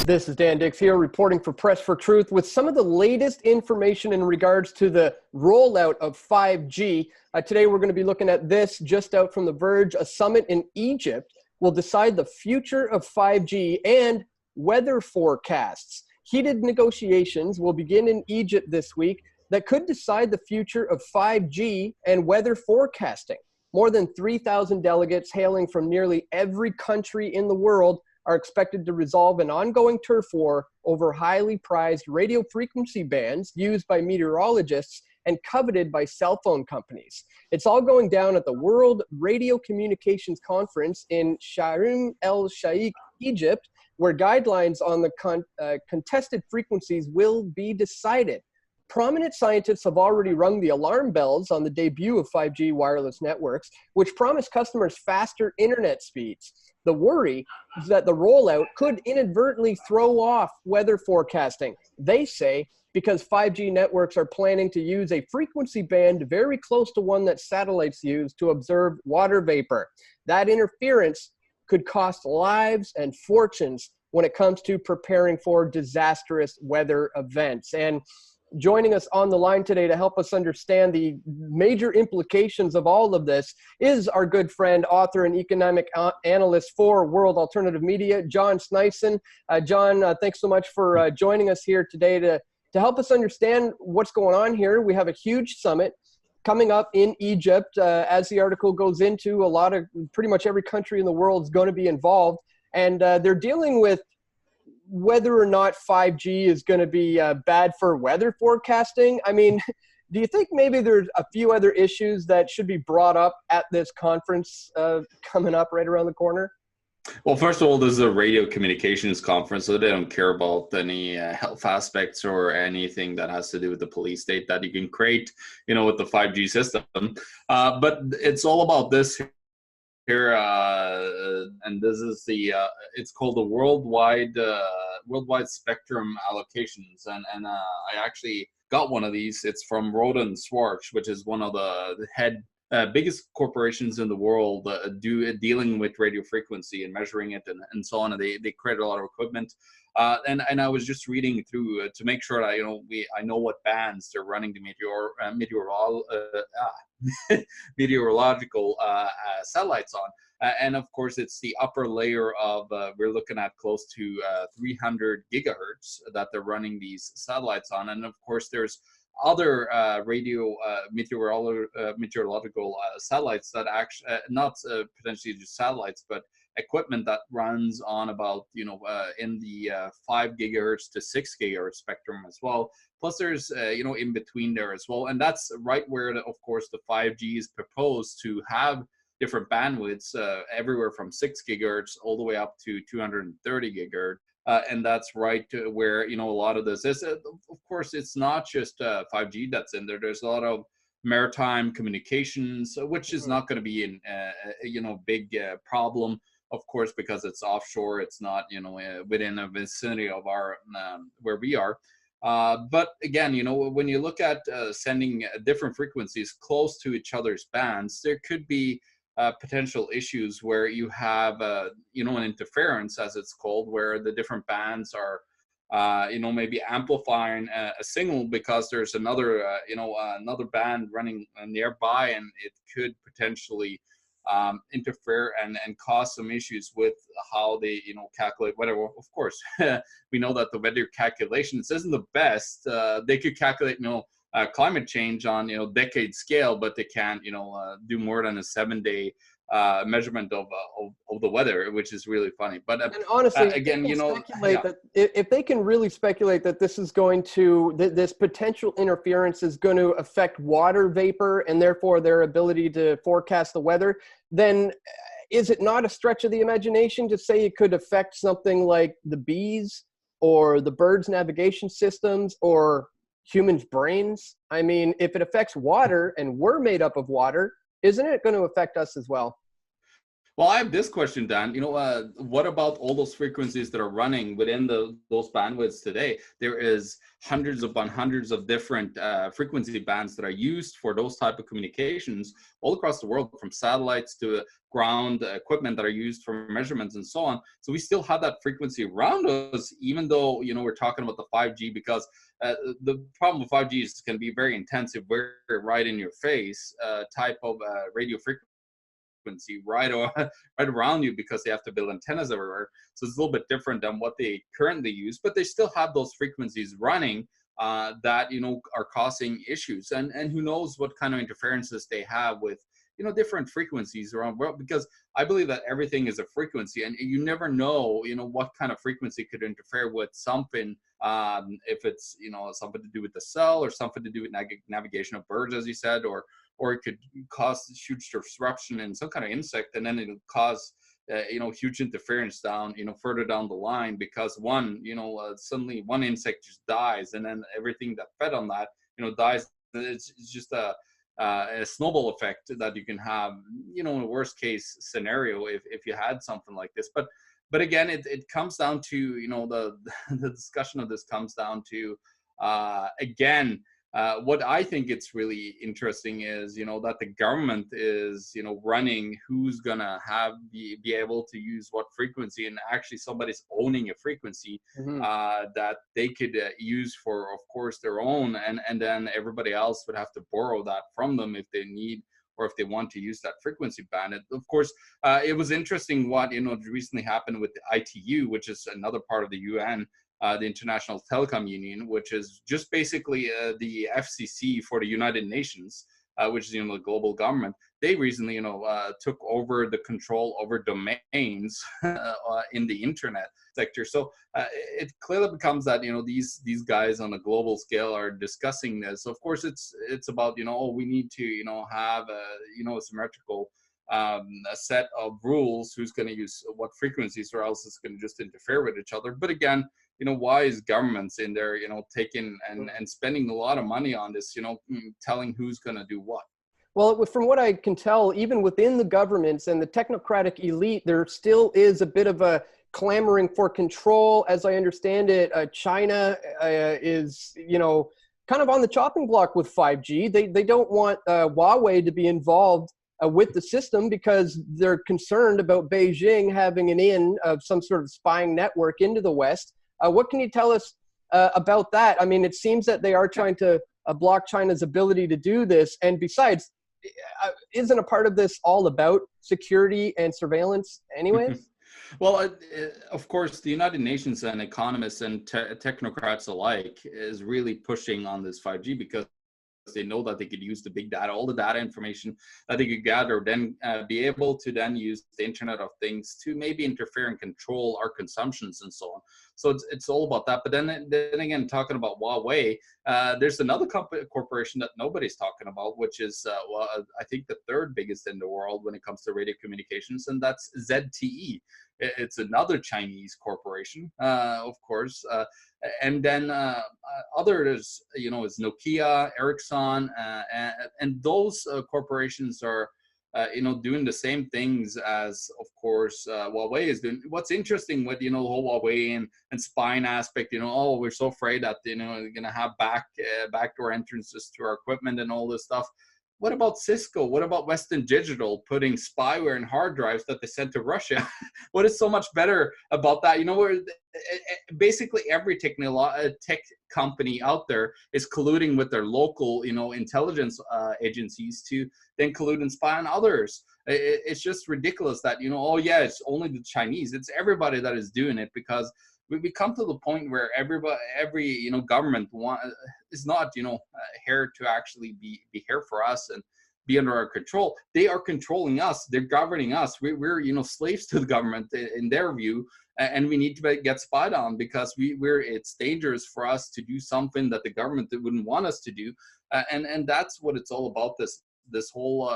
This is Dan Dix here reporting for Press for Truth with some of the latest information in regards to the rollout of 5G. Today we're going to be looking at this just out from The Verge. A summit in Egypt will decide the future of 5G and weather forecasts. Heated negotiations will begin in Egypt this week that could decide the future of 5G and weather forecasting. More than 3,000 delegates hailing from nearly every country in the world are expected to resolve an ongoing turf war over highly prized radio frequency bands used by meteorologists and coveted by cell phone companies. It's all going down at the World Radio Communications Conference in Sharm el-Sheikh, Egypt, where guidelines on the contested frequencies will be decided. Prominent scientists have already rung the alarm bells on the debut of 5G wireless networks, which promise customers faster internet speeds. The worry is that the rollout could inadvertently throw off weather forecasting. They say because 5G networks are planning to use a frequency band very close to one that satellites use to observe water vapor. That interference could cost lives and fortunes when it comes to preparing for disastrous weather events. And joining us on the line today to help us understand the major implications of all of this is our good friend, author, and economic analyst for World Alternative Media, John Sneisen. John, thanks so much for joining us here today to help us understand what's going on here. We have a huge summit coming up in Egypt. As the article goes into, pretty much every country in the world is going to be involved, and they're dealing with whether or not 5G is going to be bad for weather forecasting. I mean, do you think maybe there's a few other issues that should be brought up at this conference coming up right around the corner? Well, first of all, this is a radio communications conference, so they don't care about any health aspects or anything that has to do with the police state that you can create, with the 5G system. But it's all about this here, and this is it's called the worldwide spectrum allocations, and I actually got one of these. It's from Roden Swartz, which is one of the biggest corporations in the world dealing with radio frequency and measuring it and so on. And they create a lot of equipment. And I was just reading through to make sure that I know what bands they're running the meteorological satellites on. And of course, it's the upper layer of, we're looking at close to 300 gigahertz that they're running these satellites on. And of course, there's other meteorological satellites that actually, not potentially just satellites, but equipment that runs on about, in the 5 gigahertz to 6 gigahertz spectrum as well. Plus there's, in between there as well. And that's right where, of course, the 5G is proposed to have different bandwidths, everywhere from 6 gigahertz all the way up to 230 gigahertz. And that's right where, a lot of this is. Of course, it's not just 5G that's in there. There's a lot of maritime communications, which is not going to be a big problem, of course, because it's offshore. It's not, within a vicinity of our where we are. But again, when you look at sending different frequencies close to each other's bands, there could be potential issues where you have, an interference, as it's called, where the different bands are, maybe amplifying a signal because there's another band running nearby, and it could potentially interfere and cause some issues with how they, calculate weather. Of course, we know that the weather calculations isn't the best. They could calculate, climate change on decade scale, but they can't do more than a 7-day measurement of the weather, which is really funny. But and honestly, again, that if they can really speculate that this is going to this potential interference is going to affect water vapor and therefore their ability to forecast the weather, then is it not a stretch of the imagination to say it could affect something like the bees or the birds' navigation systems or humans' brains? I mean, if it affects water and we're made up of water, isn't it going to affect us as well? Well, I have this question, Dan. What about all those frequencies that are running within those bandwidths today? There is hundreds upon hundreds of different frequency bands that are used for those type of communications all across the world, from satellites to ground equipment that are used for measurements and so on. So we still have that frequency around us, even though, we're talking about the 5G, because the problem with 5G is it's going to be very intensive, very right in your face type of radio frequency right right around you, because they have to build antennas everywhere. So it's a little bit different than what they currently use, but they still have those frequencies running that are causing issues, and who knows what kind of interferences they have with different frequencies around the world, because I believe that everything is a frequency, and you never know what kind of frequency could interfere with something, if it's something to do with the cell, or something to do with navigation of birds, as you said, or it could cause huge disruption in some kind of insect, and then it'll cause huge interference down further down the line, because suddenly one insect just dies, and then everything that fed on that dies. It's just a snowball effect that you can have in a worst case scenario if you had something like this. But again, it comes down to the discussion of this comes down to again, what I think it's really interesting is, that the government is, running who's gonna be able to use what frequency, and actually somebody's owning a frequency that they could use for, of course, their own, and then everybody else would have to borrow that from them if they need, or if they want to use that frequency band. Of course, it was interesting what recently happened with the ITU, which is another part of the UN, the International Telecom Union, which is just basically the FCC for the United Nations, which is the global government. They recently took over the control over domains in the internet sector. So it clearly becomes that these guys on a global scale are discussing this. So of course it's about we need to have a symmetrical a set of rules, who's going to use what frequencies, or else it's going to just interfere with each other. But again, wise governments in there, taking and spending a lot of money on this, telling who's going to do what. Well, from what I can tell, even within the governments and the technocratic elite, there still is a bit of a clamoring for control. As I understand it, China is, kind of on the chopping block with 5G. They don't want Huawei to be involved with the system, because they're concerned about Beijing having an in of some sort of spying network into the West. What can you tell us about that? I mean, it seems that they are trying to block China's ability to do this. And besides, isn't a part of this all about security and surveillance anyways? Well, of course, the United Nations and economists and technocrats alike is really pushing on this 5G, because they know that they could use the big data, all the data information that they could gather, then be able to then use the Internet of Things to maybe interfere and control our consumptions and so on. So it's all about that. But then again, talking about Huawei, there's another corporation that nobody's talking about, which is, I think the third biggest in the world when it comes to radio communications, and that's ZTE. It's another Chinese corporation, of course. And then others, is Nokia, Ericsson, and those corporations are, doing the same things as, of course, Huawei is doing. What's interesting with, the whole Huawei and spying aspect, we're so afraid that, they're going to have backdoor entrances to our equipment and all this stuff. What about Cisco? What about Western Digital putting spyware in hard drives that they sent to Russia? What is so much better about that? Where basically every tech company out there is colluding with their local, intelligence agencies to then collude and spy on others. It's just ridiculous that, it's only the Chinese. It's everybody that is doing it, because we come to the point where every government is not here to actually be here for us and be under our control. They are controlling us. They're governing us. We're slaves to the government in their view, and we need to get spied on, because it's dangerous for us to do something that the government wouldn't want us to do, and that's what it's all about. This whole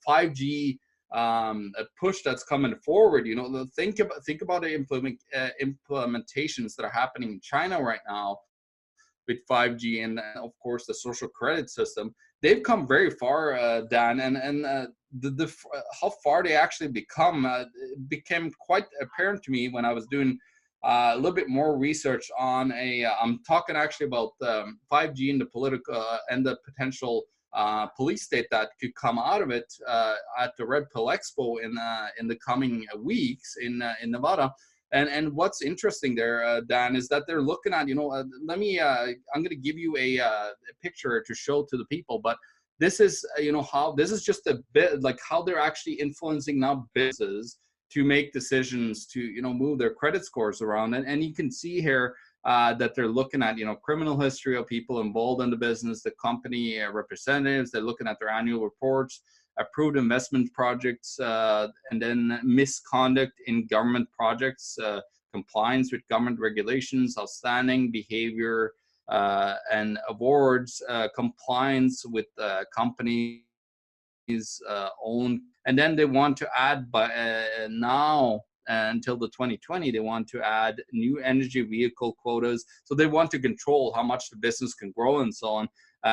5G a push that's coming forward. Think about the implementations that are happening in China right now, with 5G and of course the social credit system. They've come very far, Dan, and how far they actually became quite apparent to me when I was doing a little bit more research on I'm talking actually about 5G and the political and the potential police state that could come out of it at the Red Pill Expo in the coming weeks in Nevada. And what's interesting there, Dan, is that they're looking at, let me, I'm going to give you a picture to show to the people, but this is, how this is just a bit like how they're actually influencing now businesses to make decisions to, move their credit scores around. And you can see here that they're looking at, criminal history of people involved in the business, the company representatives, they're looking at their annual reports, approved investment projects, and then misconduct in government projects, compliance with government regulations, outstanding behavior, and awards, compliance with companies own. And then they want to add by now until the 2020, they want to add new energy vehicle quotas. So they want to control how much the business can grow and so on.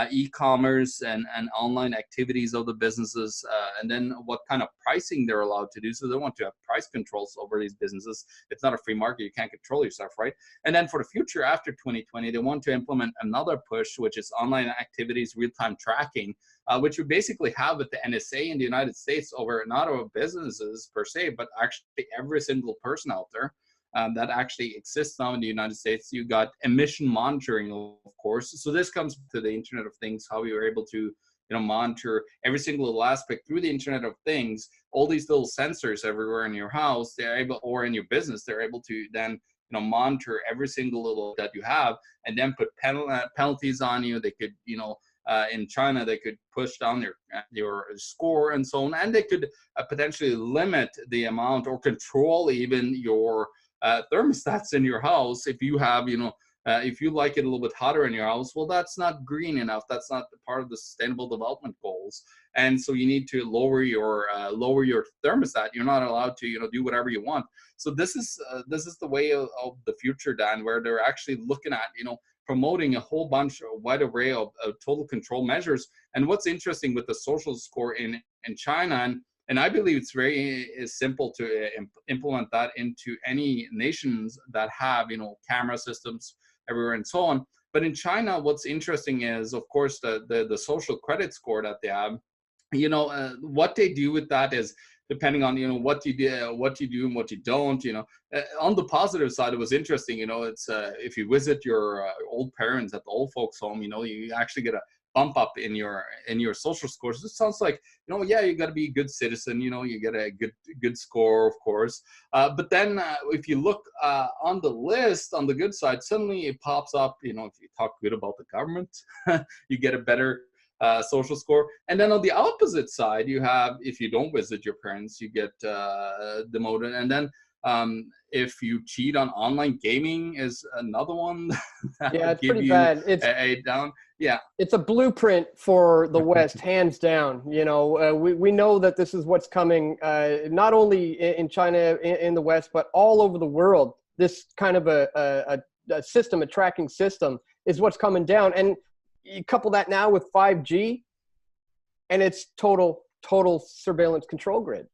E-commerce and online activities of the businesses, and then what kind of pricing they're allowed to do. So they want to have price controls over these businesses. It's not a free market. You can't control yourself, right? And then for the future after 2020, they want to implement another push, which is online activities, real-time tracking, which we basically have with the NSA in the United States over not over businesses per se, but actually every single person out there. That actually exists now in the United States. You got emission monitoring, of course. So this comes to the Internet of Things, how we were able to, monitor every single little aspect through the Internet of Things. All these little sensors everywhere in your house, they're able, or in your business, they're able to then, monitor every single little that you have, and then put penalties on you. They could, in China, they could push down your score and so on, and they could potentially limit the amount or control even your thermostats in your house. If you have, if you like it a little bit hotter in your house, well, that's not green enough. That's not part of the Sustainable Development Goals, and so you need to lower your thermostat. You're not allowed to, do whatever you want. So this is the way of the future, Dan, where they're actually looking at, promoting a whole bunch, a wide array of total control measures. And what's interesting with the social score in China, and I believe it's very simple to implement that into any nations that have, camera systems everywhere and so on. But in China, what's interesting is, of course, the social credit score that they have. What they do with that is depending on what you do and what you don't. On the positive side, it was interesting. It's if you visit your old parents at the old folks home, you actually get a bump up in your social scores. It sounds like, yeah, you got to be a good citizen, you get a good score, of course. But then if you look on the list, on the good side, suddenly it pops up, if you talk good about the government, you get a better social score. And then on the opposite side, you have, if you don't visit your parents, you get demoted. And then if you cheat on online gaming is another one that Yeah, it's give pretty you bad. It's a down. Yeah. It's a blueprint for the West, hands down. We know that this is what's coming, not only in China, in the West, but all over the world. This kind of a system, a tracking system, is what's coming down. And you couple that now with 5G, and it's total surveillance control grid.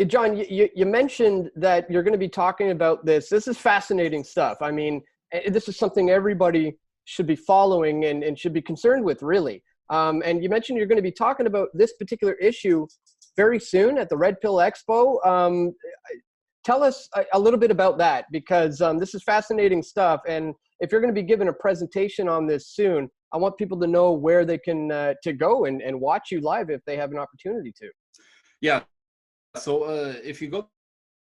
John, you mentioned that you're going to be talking about this. This is fascinating stuff. I mean, this is something everybody should be following and should be concerned with, really. And you mentioned you're going to be talking about this particular issue very soon at the Red Pill Expo. Tell us a little bit about that, because this is fascinating stuff. And if you're going to be giving a presentation on this soon, I want people to know where they can to go and watch you live if they have an opportunity to. Yeah. So if you go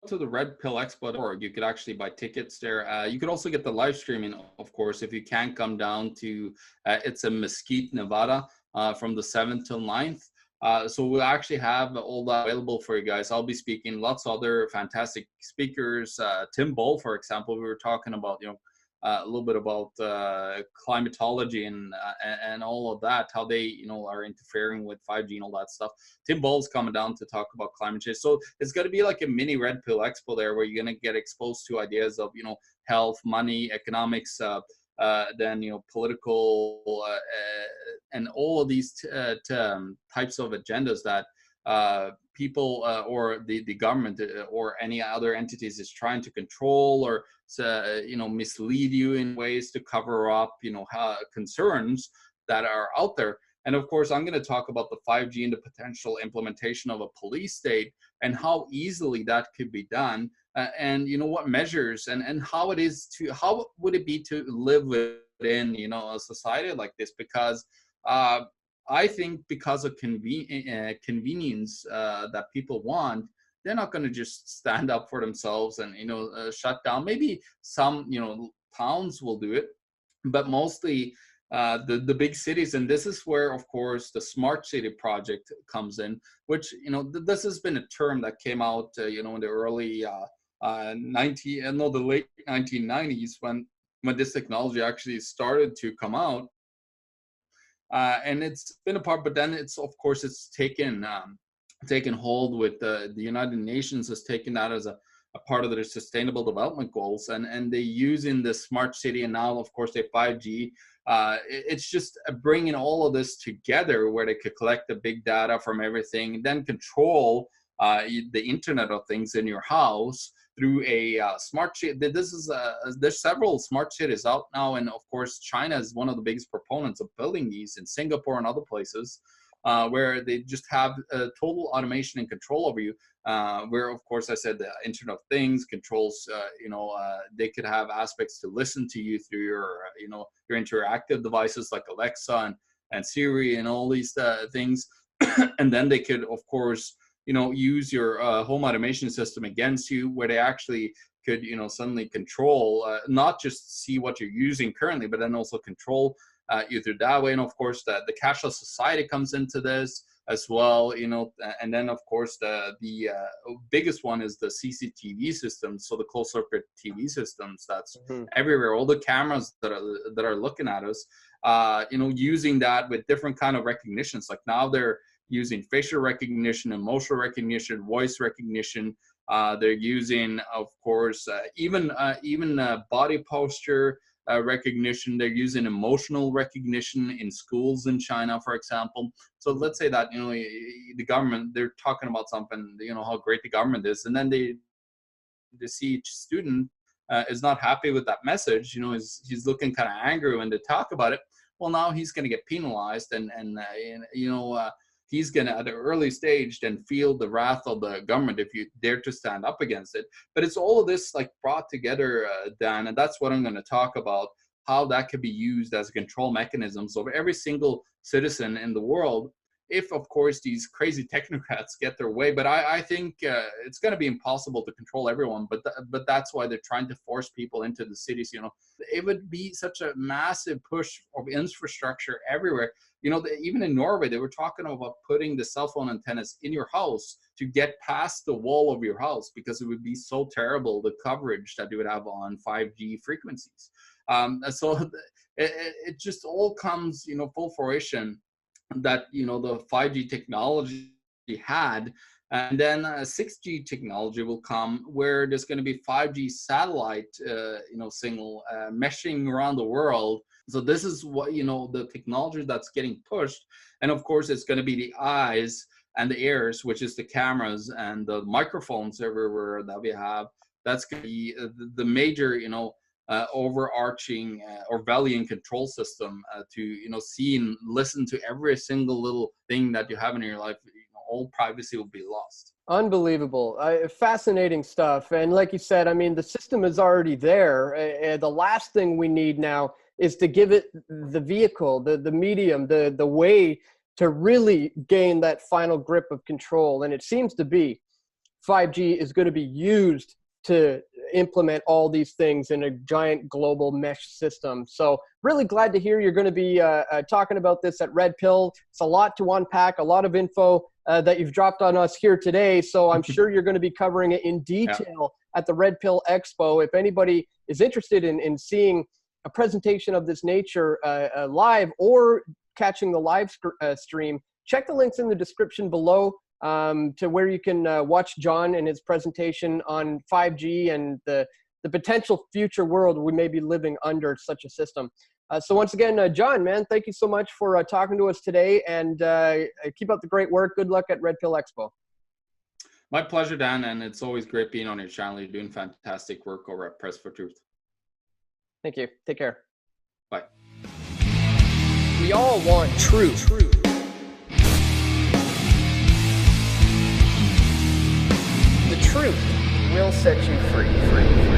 to the redpillexpo.org, you could actually buy tickets there. You could also get the live streaming, of course, if you can't come down to, it's in Mesquite, Nevada, from the 7th till 9th. So we'll actually have all that available for you guys. I'll be speaking, lots of other fantastic speakers. Tim Bull, for example, we were talking about, a little bit about climatology and all of that, how they, are interfering with 5G and all that stuff. Tim Bull's coming down to talk about climate change. So it's going to be like a mini Red Pill Expo there, where you're going to get exposed to ideas of, health, money, economics, then political and all of these types of agendas that people or the government or any other entities is trying to control or mislead you in ways to cover up concerns that are out there. And of course, I'm going to talk about the 5G and the potential implementation of a police state and how easily that could be done, and what measures and how would it be to live within a society like this, because I think because of convenience that people want, they're not going to just stand up for themselves and shut down. Maybe some towns will do it, but mostly the big cities. And this is where, of course, the smart city project comes in, which this has been a term that came out in the early the late 1990s when this technology actually started to come out. And it's been a part, but then it's taken hold with the United Nations has taken that as a part of their sustainable development goals, and they use in the smart city, and now of course they 5G. It's just bringing all of this together where they could collect the big data from everything, then control the Internet of Things in your house through a smart city. There's several smart cities out now, and of course China is one of the biggest proponents of building these, in Singapore and other places, where they just have total automation and control over you. Where of course I said the Internet of Things controls, they could have aspects to listen to you through your interactive devices like Alexa and Siri and all these things, and then they could of course use your home automation system against you, where they actually could suddenly control, not just see what you're using currently, but then also control you through that way. And of course the cashless society comes into this as well, and then of course the biggest one is the CCTV systems, so the closed circuit TV systems that's everywhere, all the cameras that are looking at us, using that with different kind of recognitions. Like now they're using facial recognition, emotional recognition, voice recognition. They're using, of course, even body posture recognition. They're using emotional recognition in schools in China, for example. So let's say that the government, they're talking about something, how great the government is, and then they see each student is not happy with that message. He's looking kind of angry when they talk about it. Well, now he's going to get penalized, and he's going to, at an early stage, then feel the wrath of the government if you dare to stand up against it. But it's all of this like brought together, Dan, and that's what I'm going to talk about, how that could be used as a control mechanism. So every single citizen in the world, if of course these crazy technocrats get their way, but I think it's going to be impossible to control everyone, but that's why they're trying to force people into the cities. It would be such a massive push of infrastructure everywhere. Even in Norway, they were talking about putting the cell phone antennas in your house to get past the wall of your house, because it would be so terrible, the coverage that you would have on 5G frequencies. So it just all comes, full fruition that, the 5G technology had. And then 6G technology will come, where there's going to be 5G satellite, signal meshing around the world. So this is what, the technology that's getting pushed. And of course, it's going to be the eyes and the ears, which is the cameras and the microphones everywhere that we have. That's going to be the major, overarching Orwellian control system to, see and listen to every single little thing that you have in your life. All privacy will be lost. Unbelievable. Fascinating stuff. And like you said, I mean, the system is already there. The last thing we need now is to give it the vehicle, the medium, the way to really gain that final grip of control. And it seems to be 5G is going to be used to implement all these things in a giant global mesh system. So really glad to hear you're going to be talking about this at Red Pill. It's a lot to unpack, a lot of info that you've dropped on us here today. So I'm sure you're going to be covering it in detail at the Red Pill Expo. If anybody is interested in seeing a presentation of this nature live or catching the live stream, check the links in the description below to where you can watch John and his presentation on 5G and the the potential future world we may be living under such a system. So once again, John, man, thank you so much for talking to us today, and keep up the great work. Good luck at Red Pill Expo. My pleasure, Dan, and it's always great being on your channel. You're doing fantastic work over at Press for Truth. Thank you. Take care. Bye. We all want truth. The truth will set you free.